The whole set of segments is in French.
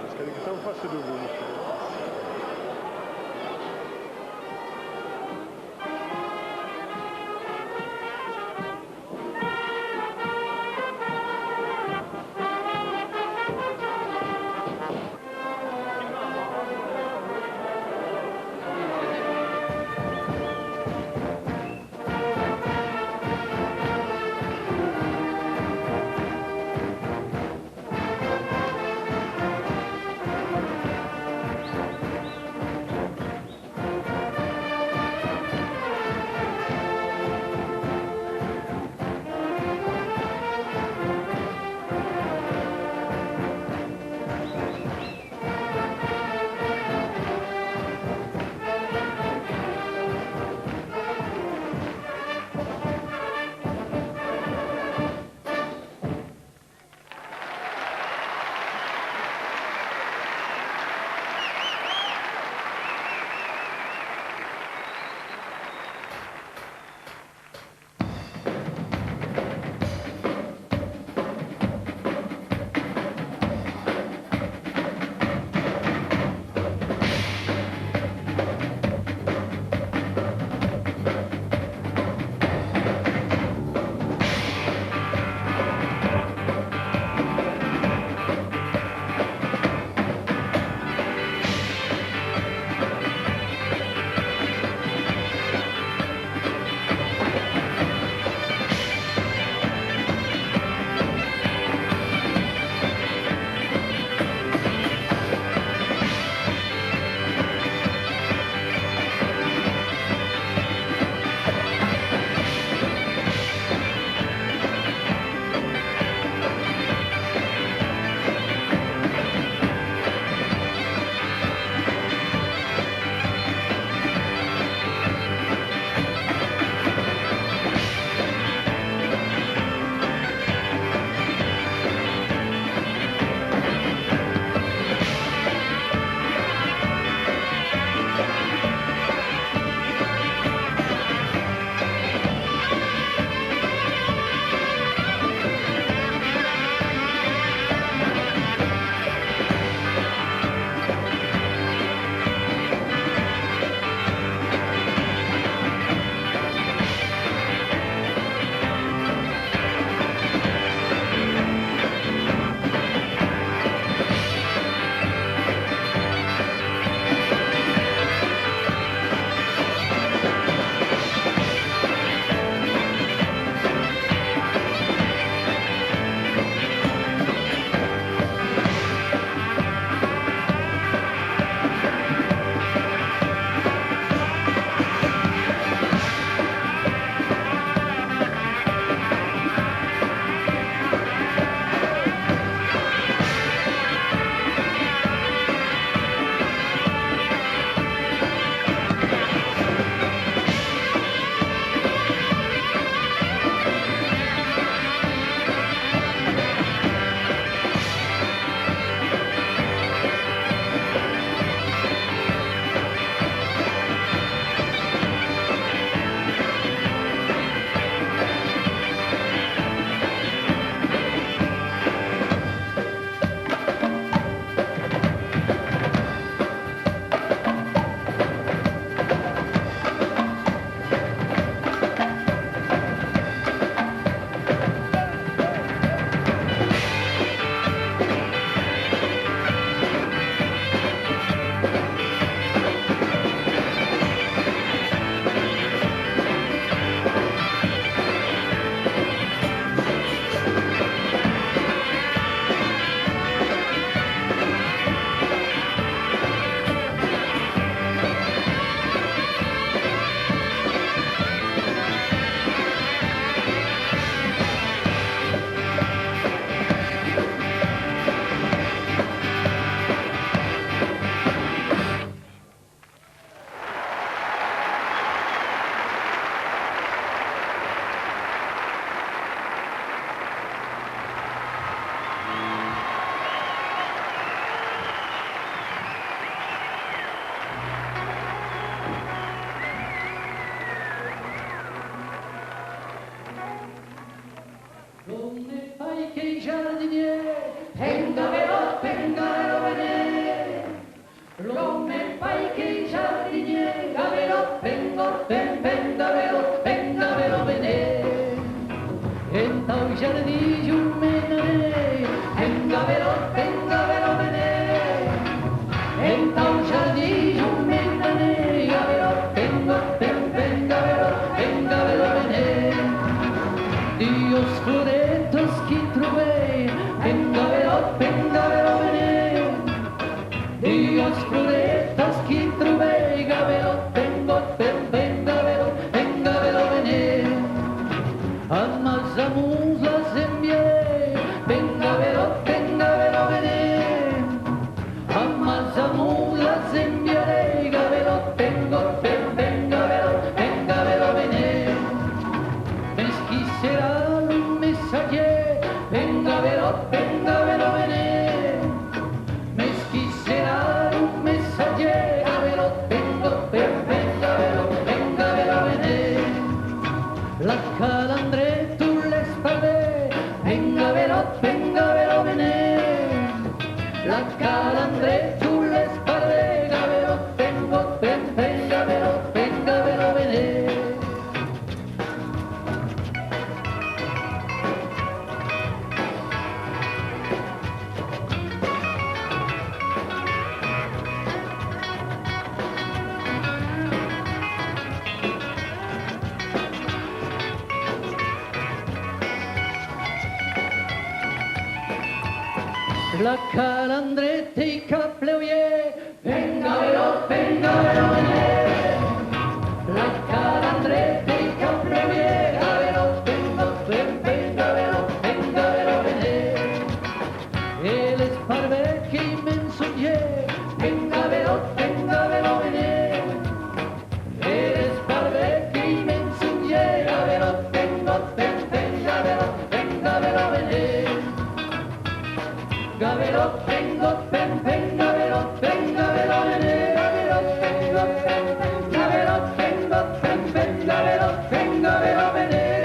Mas querem que tão fácil do mundo. vero venere. Então jardim jumenare, venga vero venere. Então jardim jumenare, venga vero venere. Dios floretos que trovei, venga vero venere. Dios floretos que trovei, gavero, venga vero venere. Amazamos las enviaré, venga vero venere. Amazamos las enviaré, gavero, venga vero venere. Será un mensaje, venga vero venere. Meschi será un mensaje, vero, venga vero venere. La calandre tu les parle, venga vero venere. La calandre tu les parle, vero, venga vero venere. La calandreta i capleuier, venga vero venere. La calandreta i capleuier, vero, venga vero venere. E les parvecchi mensonger, venga vero venere. E les parvecchi mensonger, vero, venga vero venere. Gavero, venga vero venere. Gavero, venga vero venere. Gavero, venga vero venere.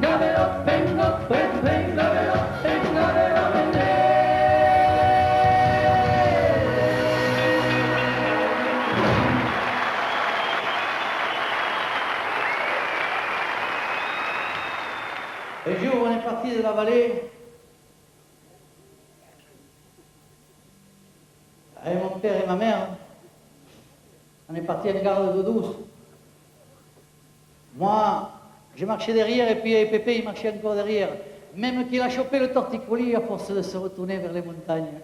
Gavero, venga vero venere. Un jour, on est parti de la vallée avec mon père et ma mère. On est parti à une gare d'eau douce. Moi, j'ai marché derrière et puis Pépé, il marchait encore derrière. Même qu'il a chopé le torticolis à force de se retourner vers les montagnes.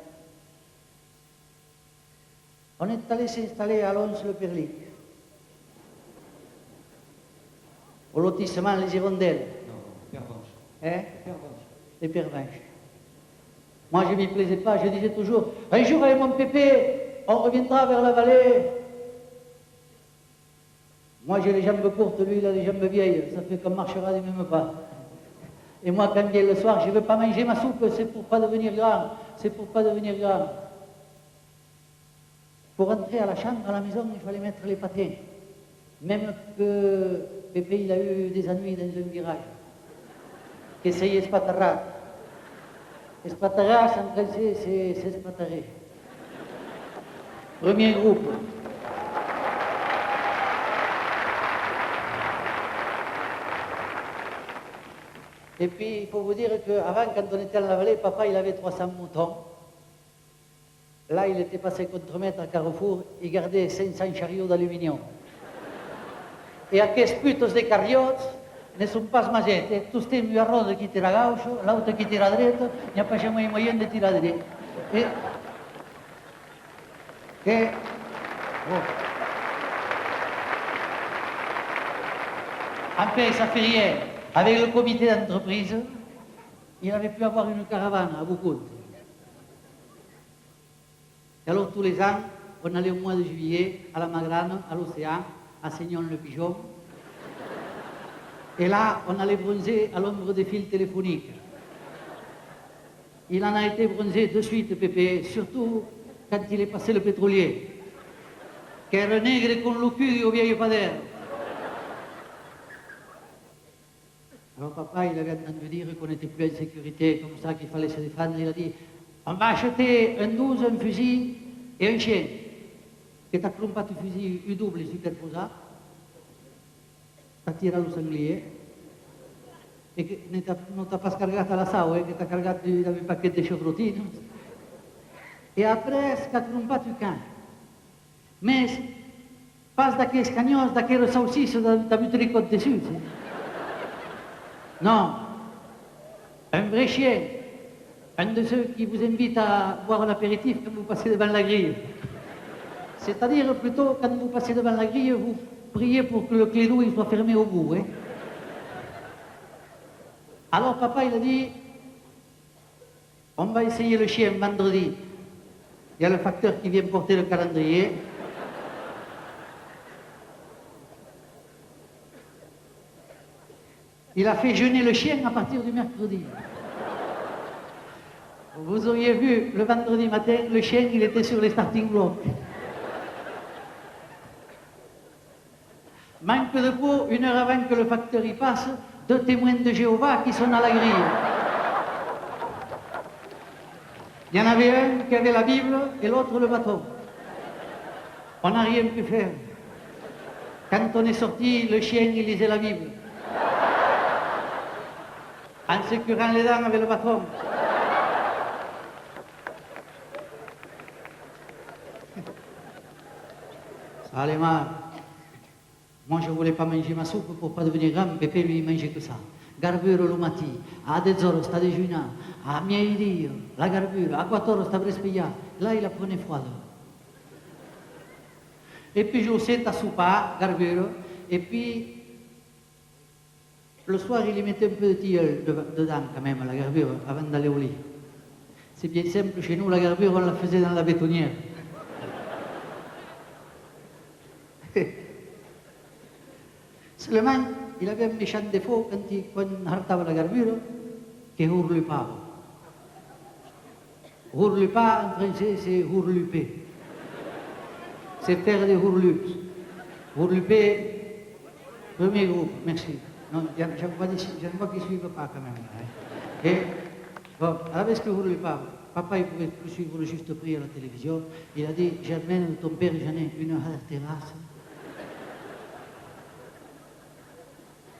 On est allé s'installer à Lons-le-Perlic, au lotissement Les Hirondelles. Hein? Les pervenches. Moi, je ne m'y plaisais pas, je disais toujours, un jour avec mon Pépé, on reviendra vers la vallée. Moi, j'ai les jambes courtes, lui, il a les jambes vieilles, ça fait qu'on marchera du même pas. Et moi, quand vient le soir, je ne veux pas manger ma soupe, c'est pour pas devenir grand, c'est pour pas devenir grand. Pour rentrer à la chambre, à la maison, il fallait mettre les patins. Même que Pépé, il a eu des ennuis dans un virage. Qu'essayer Espatara. Espatara, en français, c'est Espataré. Premier groupe. Et puis, il faut vous dire qu'avant, quand on était à la vallée, papa, il avait 300 moutons. Là, il était passé contremaître à Carrefour, il gardait 500 chariots d'aluminium. Et à aquests putos de carriots ne sont pas magets. Tu estem a roda qui tira a gauche, l'altre qui tira a dreta, n'hi ha pas jamais moyen de tirar a dret. Après, ça fait rien. Avec le comité d'entreprise, il avait pu avoir une caravane à Boucoute. Et alors, tous les ans, on allait au mois de juillet à la Magrane, à l'océan, à Seignon-le-Pigeon. Et là, on allait bronzer à l'ombre des fils téléphoniques. Il en a été bronzé de suite, Pépé, surtout quand il est passé le pétrolier. Qu'era negre con le cul au vieil pader. Alors papa, il avait entendu dire qu'on n'était plus en sécurité, comme ça, qu'il fallait se défendre. Il a dit, On va acheter un 12, un fusil et un chien. Que t'as crumpat il fusil, il double superposat, t'ha tirat el sanglier, e que no t'ha pas cargat a la sau, que t'ha cargat un paquet de xocrotines. E après t'ha crumpat el can. Més, pas d'aquells canyons, d'aquelles saucisses d'un tricot dessus. Non, un vrai chien, un de ceux qui vous invite à boire l'apéritif quand vous passez devant la grille. C'est-à-dire plutôt quand vous passez devant la grille, vous priez pour que le clédou il soit fermé au bout. Hein. Alors papa il a dit, on va essayer le chien vendredi. Il y a le facteur qui vient porter le calendrier. Il a fait jeûner le chien à partir du mercredi. Vous auriez vu, le vendredi matin, le chien, il était sur les starting blocks. Manque de peau, 1 heure avant que le facteur y passe, 2 témoins de Jéhovah qui sont à la grille. Il y en avait un qui avait la Bible et l'autre le bâton. On n'a rien pu faire. Quand on est sorti, le chien, il lisait la Bible. En se curant les dents avec le bâton. Ça allait mal. Moi, je ne voulais pas manger ma soupe pour ne pas devenir grand. Pépé, lui, il mangeait que ça. Garbure le matin, a 10 ore sta déjeunant, a midi, la garbure, a 4 ore sta prespiglia. Là, il la prenait froide. Et puis, je sais, t'as soupa, garbure, et puis, le soir, il y mettait un peu de tilleul dedans, quand même, la garbure, avant d'aller au lit. C'est bien simple, chez nous, la garbure, on la faisait dans la bétonnière. Seulement, il avait un méchant défaut quand on hartava la garbure, qu'il ne hurle pas. Hurle pas, en français, c'est hurluper. C'est faire des hurlups. Hurluper, premier groupe, merci. Non, je ne vois qu'ils ne suivent pas quand même. Hein. Et, bon, à la vez que hurle pas, papa, il pouvait plus suivre le juste prix à la télévision. Il a dit, Germaine, ton père, j'en ai une à la terrasse.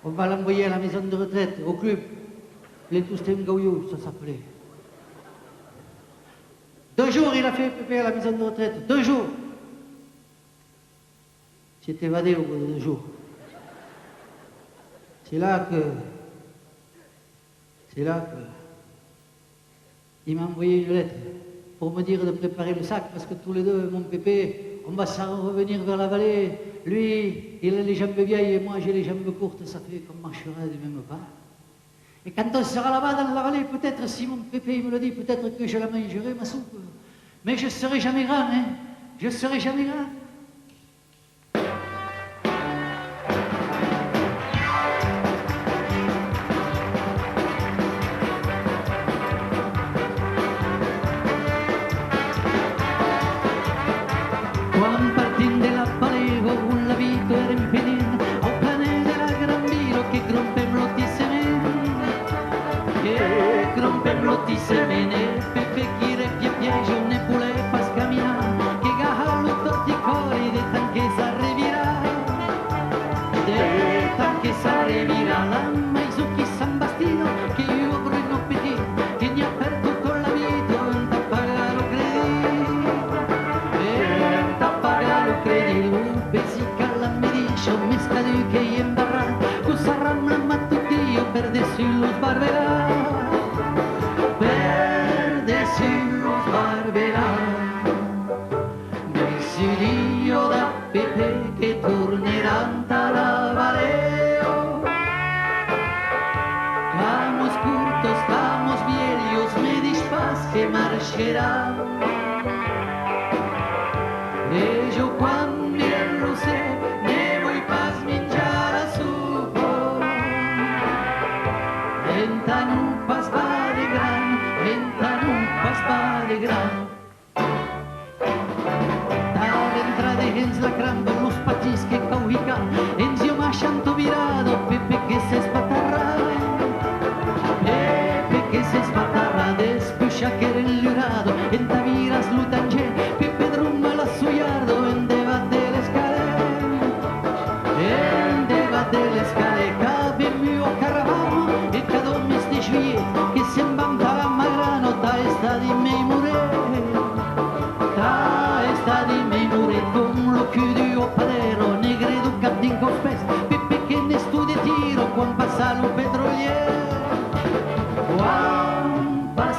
On va l'envoyer à la maison de retraite, au club. Les Toustem-Gaouyou, ça s'appelait. 2 jours, il a fait Pépé à la maison de retraite. 2 jours. Il s'est évadé au bout de 2 jours. C'est là que il m'a envoyé une lettre pour me dire de préparer le sac parce que tous les deux, mon Pépé, on va s'en revenir vers la vallée. Lui, il a les jambes vieilles et moi j'ai les jambes courtes, ça fait qu'on marchera du même pas. Et quand on sera là-bas dans la vallée, peut-être si mon Pépé me le dit, peut-être que je la mangerai, ma soupe. Mais je ne serai jamais grand, hein. Je ne serai jamais grand. Che se spatarra después ya quieren llorar.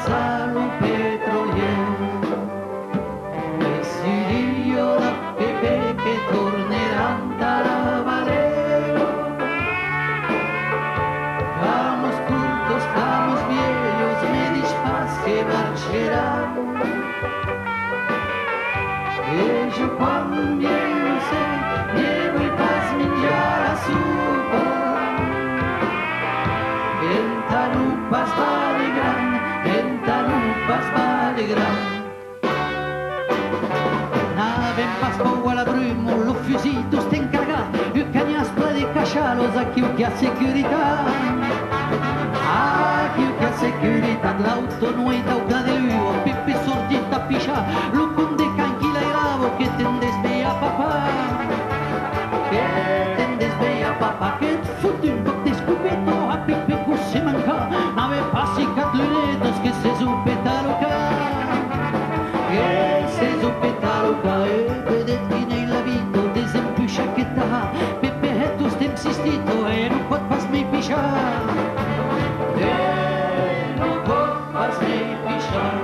passa lo petroliere, Dio da Pepe che tornerà da Valero. Estamos juntos, estamos viejos, me dispas que marcherán. E yo cuando sé, llevo y paz minjar a supa. En tanupas vale gran, en tanupas vale gran. Pasco alla brumo, lo fusillo sta in cagà, il cagnaspa di caccialos a chi ha securità. A chi ha securità, l'auto noi da uga de luo, Pippi sorgita piscia, lo conde canchila e ravo che tende sveglia papà. Che tende sveglia papà, che fotte un po' di scupetto a Pippi così manca, nave passi catlunetos che se supeta loca. Che se supeta loca Pepe het tu stem sistito e non pot pas mi pisciar. Non pot pas mi pisciar.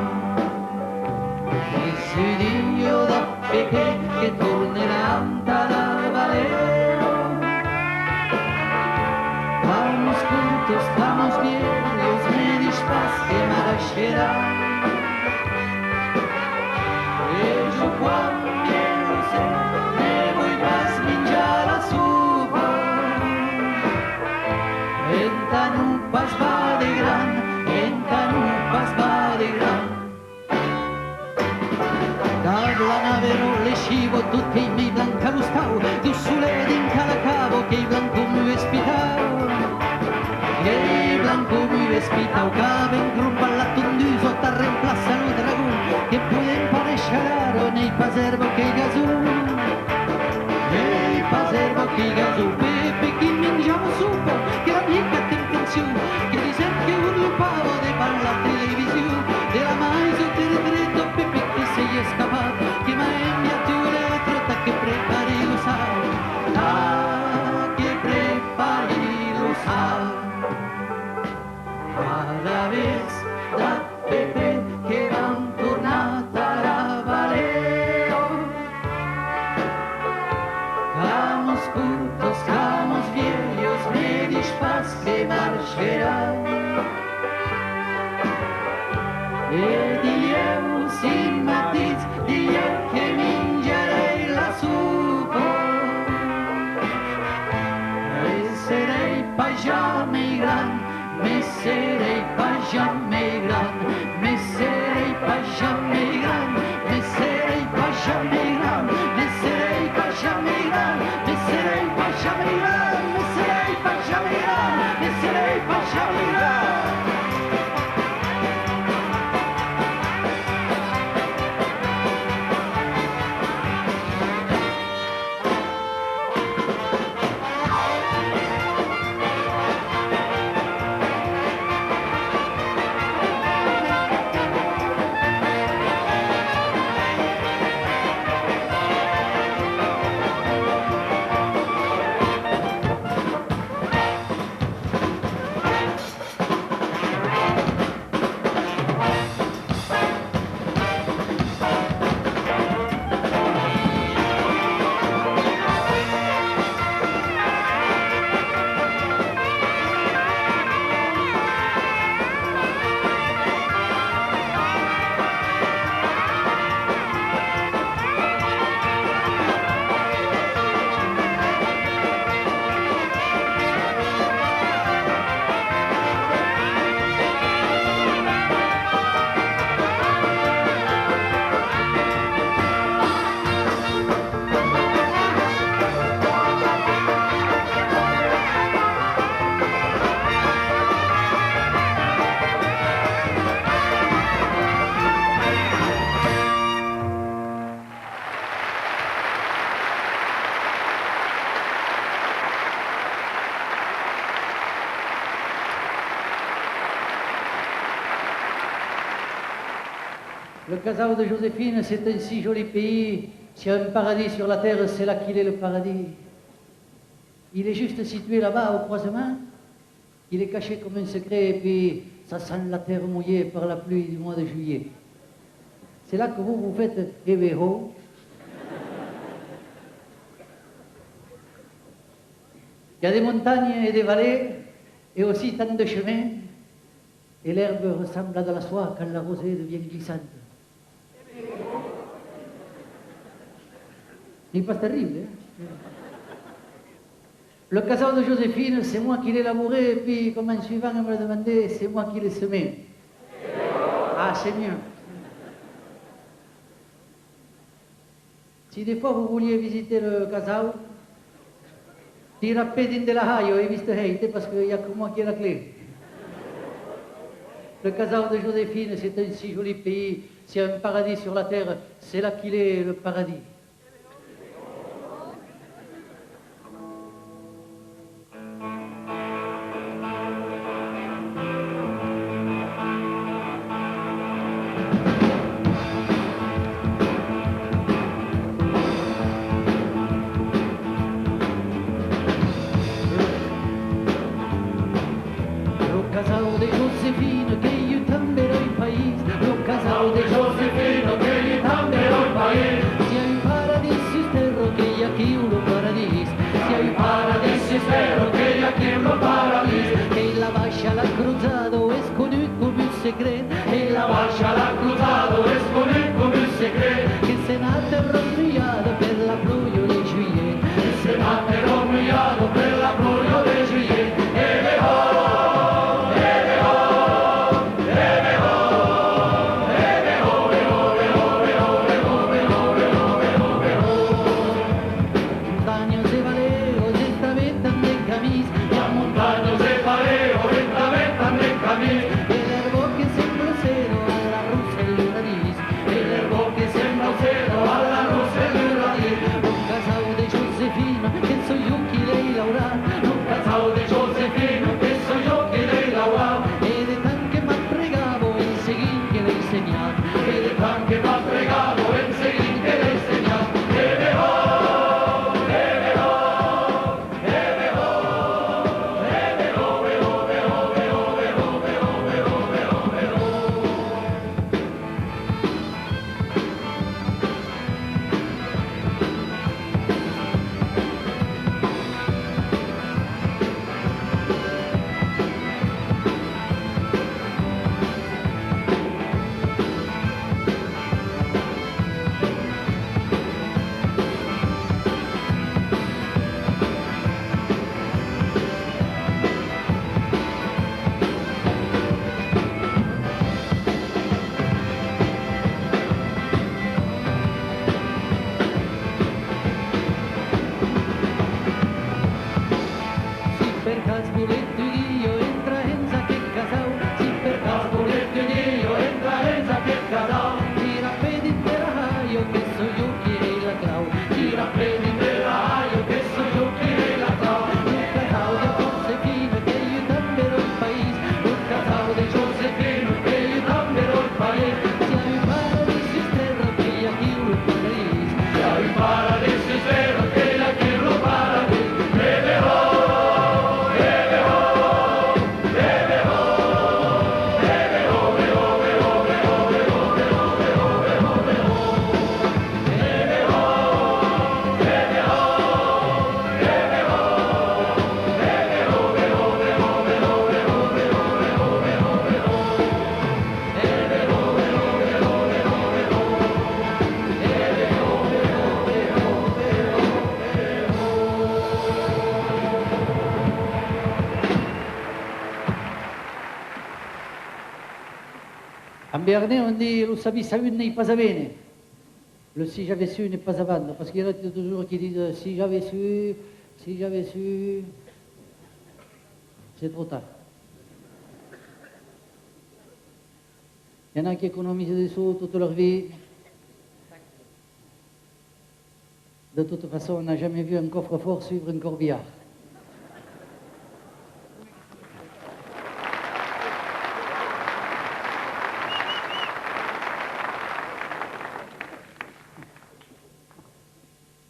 E Dio da Pepe che tornerà da Valero. Estamos juntos, estamos viejos, me dispas que me lascerà. E yo cuando sé, me voy pas minjar la supa. En tanupas va de gran, en tanupas va de gran. La nave non le scivo, tutti i miei blanca lo stau, tu sulle in calacavo che i blanco mi ospitao. Che i blanco mi ospitao, che ben gruppo alla tonduso, ta reemplaza lo dragón, che pueden parecchiararo nei paservo che i gasù. Nei paservo che i gasù, Pepe che mangiamo supo, che la mia catta intenzione, che di ser che un lupavo de per la televisione, della mai sotto il dritto, Pepe che sei scappato, che mi hai inviato le trotta che prepari lo sai, che prepari lo sai. Cada vez da Pepe che van tornata a Valero. Estamos juntos, estamos viejos, me dispas que marcherán. E dieu sin matiz, dieu che mingerei la supa. E serei pajame gran, me serei pajame gran, me serei pajame gran, me serei pajame gran, me serei pajame gran, me serei pajame gran, me serei pajame gran, me serei pajame gran. Le casal de Joséphine, c'est un si joli pays. S'il y a un paradis sur la terre, c'est là qu'il est le paradis. Il est juste situé là-bas, au croisement. il est caché comme un secret et puis ça sent la terre mouillée par la pluie du mois de juillet. C'est là que vous faites Eveho. Il y a des montagnes et des vallées et aussi tant de chemins et l'herbe ressemble à de la soie quand la rosée devient glissante. Il passe terrible, hein? Le casal de Joséphine, c'est moi qui l'ai labouré, et puis, comme un suivant me l'a demandé, c'est moi qui l'ai semé. Ah, c'est mieux. Si des fois vous vouliez visiter le casal, tirapedin de la haio et viste parce qu'il n'y a que moi qui ai la clé. Le casal de Joséphine, c'est un si joli pays, s'il y a un paradis sur la terre, c'est là qu'il est le paradis. En Béarnais, on dit le savi savu n'est pas à bene. Le si j'avais su n'est pas à vendre. Parce qu'il y en a toujours qui disent si j'avais su, c'est trop tard. Il y en a qui économisent des sous toute leur vie. De toute façon, on n'a jamais vu un coffre-fort suivre un corbillard.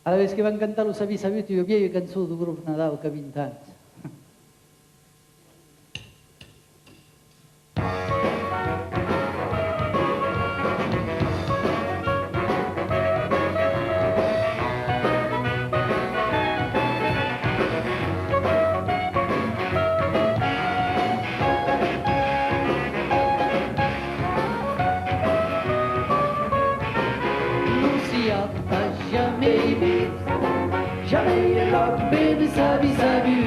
A la vez que van cantar los avis sabios, yo vi cançó del grup Nadal que 20 anys. vu,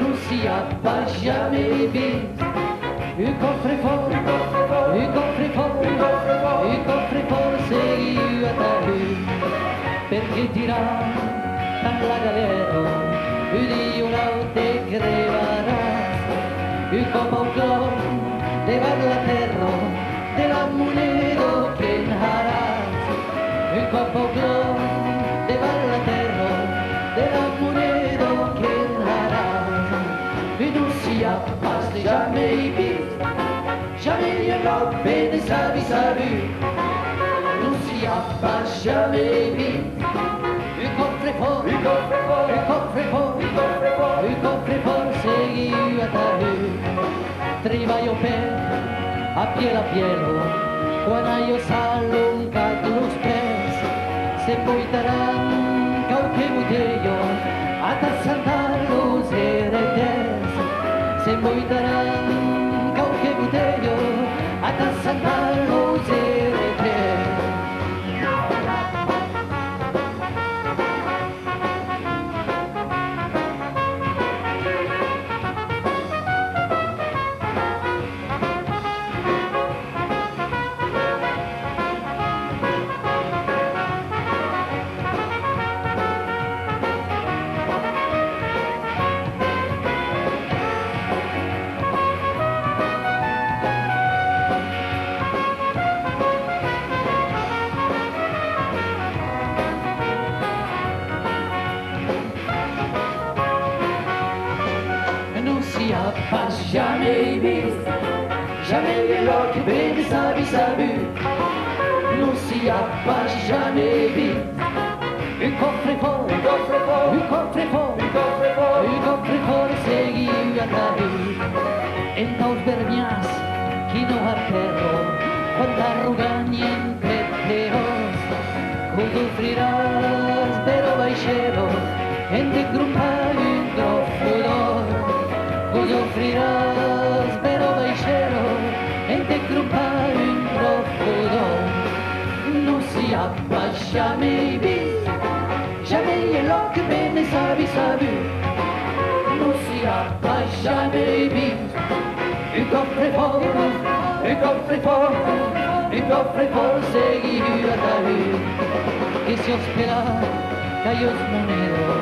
nous s'y a pas jamais vu. Un coffre-fort, un coffre-fort, un coffre-fort seguiu a ta rue, perché dirà alla galera, un dio non te crevarás, un copoclor leva la terra della moneda che harás, un copoclor leva la terra della moneda che harás, e non si a pas jamais vu. Jamais il l'a bene savu, non si a pas jamais vu. Un coffre-fort, un coffre-fort, un coffre-fort, un coffre-fort, un coffre-fort seguiu a ta rue. Trivaio per a pielo, quando io s'allungat los pes, se poi taran qualche butello, a ta saltar los heredes, se poi taran qualche butello, a ta saltar los heredes. Pas jamais vu, jamais vu l'or que bene savu, non si a pas jamais vu. Un coffre-fort, un coffre-fort, un coffre-fort, un coffre-fort, un coffre-fort seguiu a ta rue. En taus vermias, qui no arterro, quan t'arrugani en peteos, cos offriràs però baixero, en te grumpar un trofo d'or. Vos offriràs però baixero, en te grumpar un trofo d'or. No s'hi ha pas jamais vist, jamais l'or que bene savu, no s'hi ha pas jamais vist. Un coffre-fort, un coffre-fort, un coffre-fort seguiu a ta rue, que si os pela caillos monero,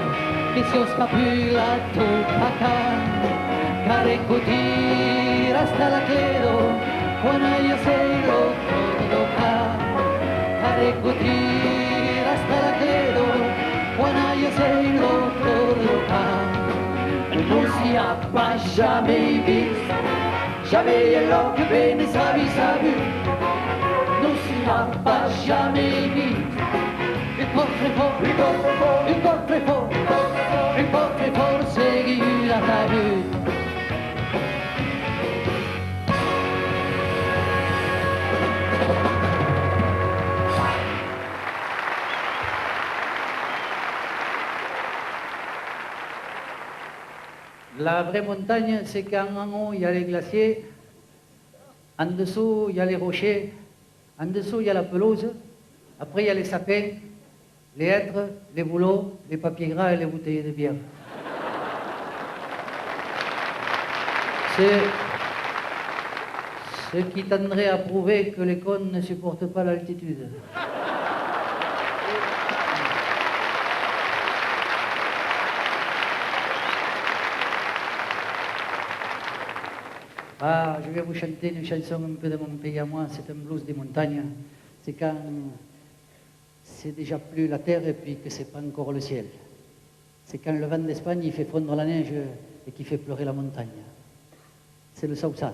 que si os capula tu pacan, carecutir hasta la clero, cuando yo sei lo todo ca. Carecutir hasta la clero, cuando yo sei lo todo ca. Non si a pas jamais vist, jamais l'or que bene savu, non si a pas jamais vist. Un coffre-fort, un coffre-fort, un coffre-fort, un coffre-fort seguiu a ta rue. La vraie montagne, c'est qu'en haut, il y a les glaciers, en dessous, il y a les rochers, en dessous, il y a la pelouse, après, il y a les sapins, les hêtres, les bouleaux, les papiers gras et les bouteilles de bière. C'est ce qui tendrait à prouver que les cons ne supportent pas l'altitude. Ah, je vais vous chanter une chanson un peu de mon pays à moi, c'est un blues des montagnes. C'est quand c'est déjà plus la terre et puis que c'est pas encore le ciel. C'est quand le vent d'Espagne il fait fondre la neige et qui fait pleurer la montagne. C'est le Sausat.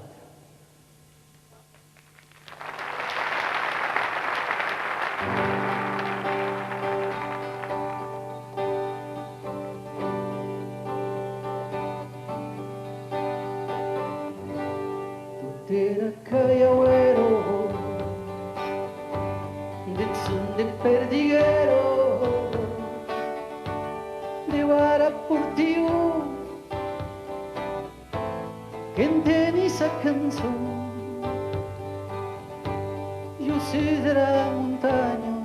Tutera caiauero, de perdiguero, de Guarapurtiu, que enteni sa cançó. Jo sé de la muntanya,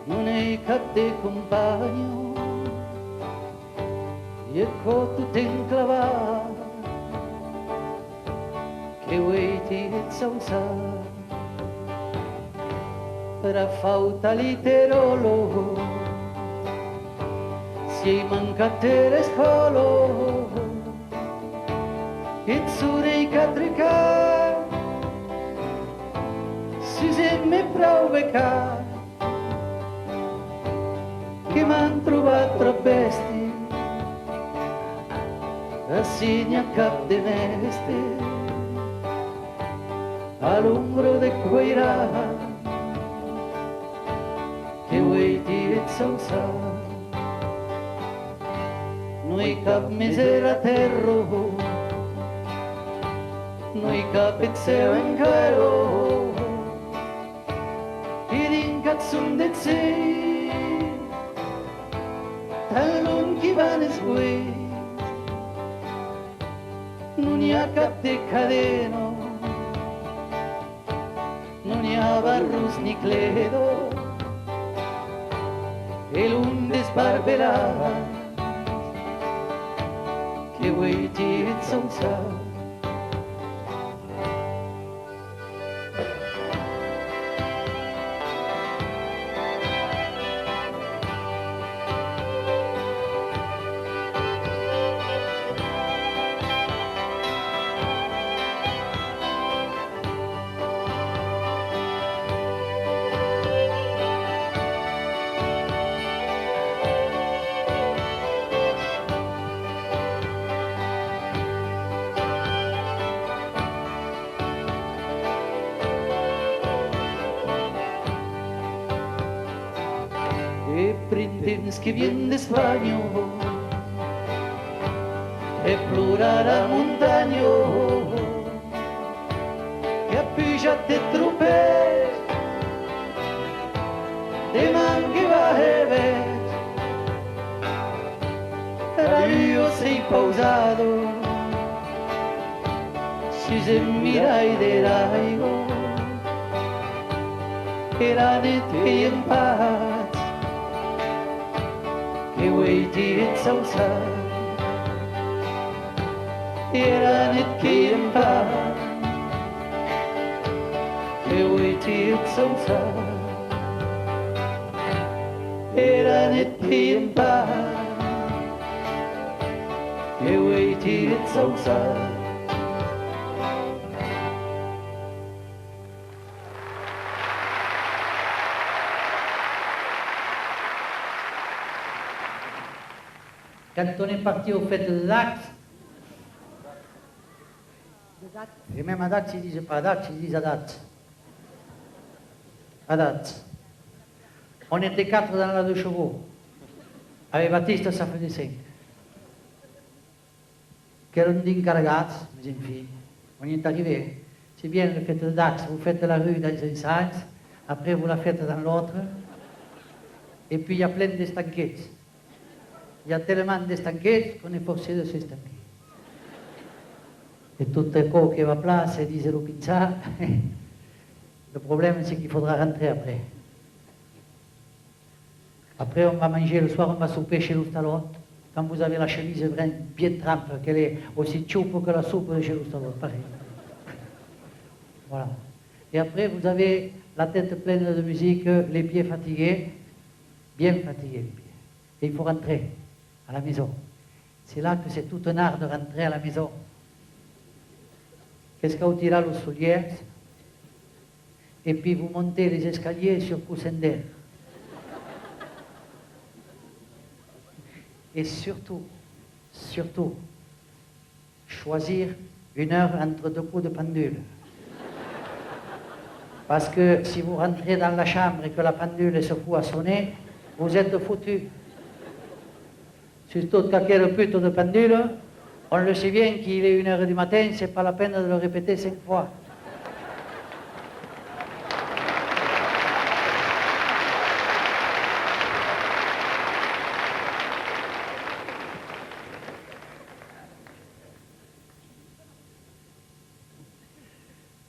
no n'he cap de company. e con tutto inclavato che vuoi ti zausa per fauta literolo si manca te le scolo e zure catrica si semme prove ca che m'han trovato tra bestie assegna cap de meste all'ombro de quei rami che vuoi ti zausa noi cap misera terro noi cap ezzeo in caro ed incazzun de sei tan lunghi vanno sguei non hi ha cap de cadeno non hi ha barrus ni cledo e l'un desbarberà che vuoi ti zausa printemps que vien d'Espanya e plorar a muntanya que ha pujat de tropes de mangue va hevet era io sei pausado si se mirai de raigo era net che in paz che vuoi ti zausa era net che in paz che vuoi ti zausa era net che in paz che vuoi ti zausa Quand on est parti aux fêtes de Dax, et même à Dax, ils ne disent pas Dax, ils disent à Dax. À Dax. On était 4 dans la 2 chevaux. Avec Baptiste, ça faisait 5. Qu'elle dit cargats, mes filles. On y est arrivé. C'est bien le fête de Dax, vous faites la rue dans un sens, après vous la faites dans l'autre, et puis il y a plein d'estanquettes. Il y a tellement d'estanquettes qu'on est forcé de s'estanquer. Et tout le corps qui va place et disent le pinza. Le problème, c'est qu'il faudra rentrer après. Après, on va manger le soir, on va souper chez l'Oustalot. Quand vous avez la chemise bien trempe, qu'elle est aussi choupe que la soupe de chez l'Oustalot, pareil. Voilà. Et après, vous avez la tête pleine de musique, les pieds fatigués, bien fatigués les pieds. Et il faut rentrer à la maison. C'est là que c'est tout un art de rentrer à la maison. Qu'est-ce qu'on tira les souliers et puis vous montez les escaliers sur coussin d'air. Et surtout, choisir une heure entre 2 coups de pendule. Parce que si vous rentrez dans la chambre et que la pendule se fout à sonner, vous êtes foutus. Surtout quand il y a le putain de pendule, on le sait bien qu'il est 1 heure du matin, c'est pas la peine de le répéter 5 fois.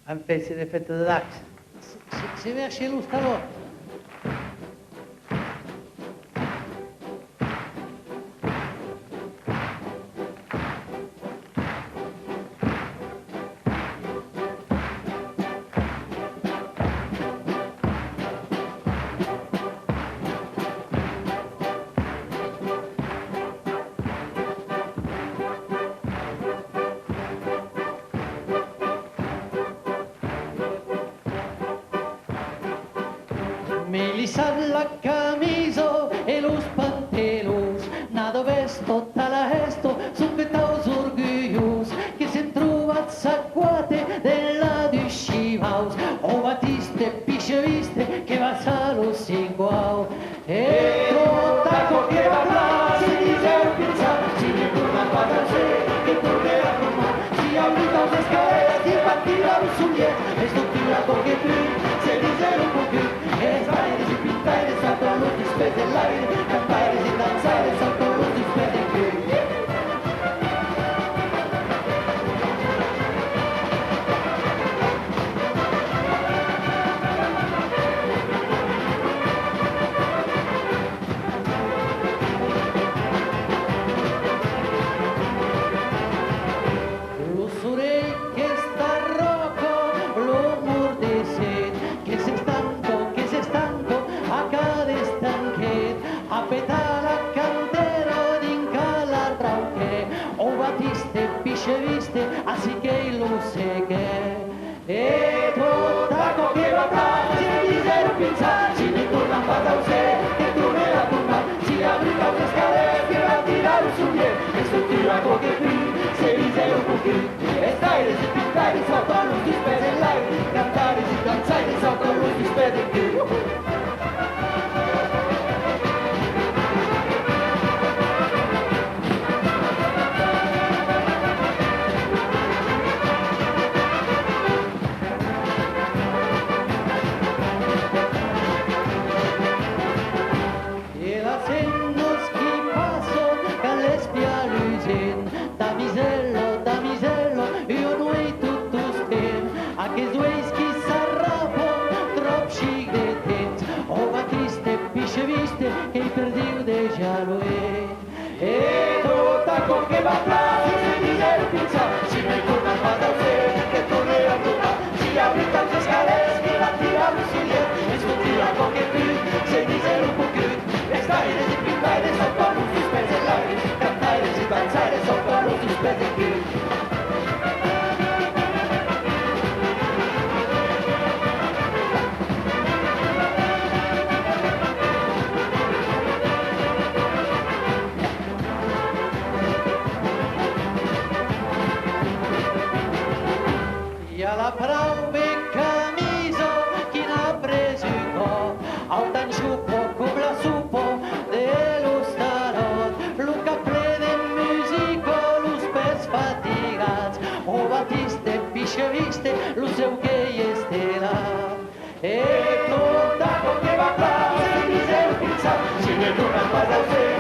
En fait, c'est les fêtes de Dax. C'est vers chez l'Oustalot. Pisar la camisa e los pantelos, nada vesto, tala gesto, son petaus orgullos, que se trovat s'acquate della discivaus, o batiste, pisceviste, che va salo siguau, e trotaco che va là, si dice un pizzà, si ne torna a se, che tornerà con me, si avrita le scale, si partirà un suglier, e sto tirato che più, se dice un po' più, e stai di pintare, saltano di spese l'aria, cantare di danzare, saltano di spese più. Así que lo sé que taco que va atrás, si dice pensar, si me torna para usted, que tú me la tumba, si abrita una escalera, que va a tirar un subir, esto tira porque se dice un poquito, estar y pintar y saltar los dispes en aire, cantar y danzar y saltar los dispes en aire. Che perdiu deja lo e taco che va atrás, si dice el pizza, si me torna para usted, que torne a tocar, si abrita las escaleras, que va a tirar un suller, esto tira porque se dice un poquito, estar y pintar y saltar los dispes del aire, cantar y danzar y saltar los dispes del aire. La prove camiso chi n'ha preso un po', a un tanciupo come la supo dello starot, lo caple de musico, lo spes fatigats, o batiste, pisceviste, lo seu che este là. E tot taco che va atrás, si dice un pizza, si ne torna a casa usted,